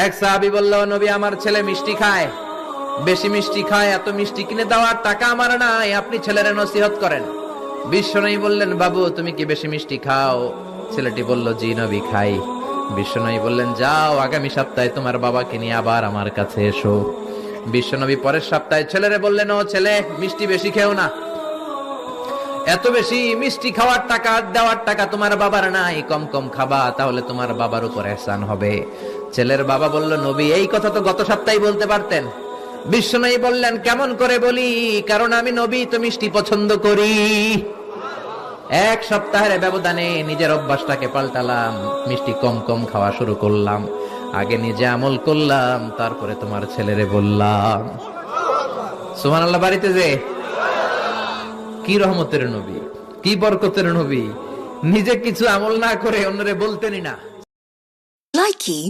এক সাহাবী বলল, নবী আমার ছেলে মিষ্টি খায়, বেশি মিষ্টি খায়, এত মিষ্টি কিনে দেওয়ার টাকা আমার নাই, আপনি ছেলের নসিহত করেন। বিশ্বনবী বললেন, বাবু তুমি কি বেশি মিষ্টি খাও? ছেলেটি বলল, জি নবী খাই। বিশ্বনবী বললেন, যাও আগামী সপ্তাহে তোমার বাবাকে নিয়ে আবার আমার কাছে এসো। বিশ্বনবী পরের সপ্তাহে ছেলেরে বললেন, ও ছেলে মিষ্টি বেশি খেও না, এত বেশি মিষ্টি খাওয়ার টাকা দেওয়ার টাকা তোমার বাবার নাই, কম কম খাবা, তাহলে তোমার বাবার উপর ihsan হবে। ছেলের বাবা বলল, নবী এই কথা তো গত সপ্তাহে বলতে পারতেন। বিশ্বনবী বললেন, কেমন করে বলি, কারণ আমি নবী তো মিষ্টি পছন্দ করি। এক সপ্তাহের ব্যবধানে নিজের অভ্যাসটাকে পাল্টালাম, মিষ্টি কম কম খাওয়া শুরু করলাম, আগে নিজে আমল করলাম, তারপরে তোমার ছেলেরে বললাম। সুবহানাল্লাহ। বাড়িতে যে কি রহমতের নবী, কি বরকতের নবী, নিজে কিছু আমল না করে অন্যরে বলতেনই না। Likey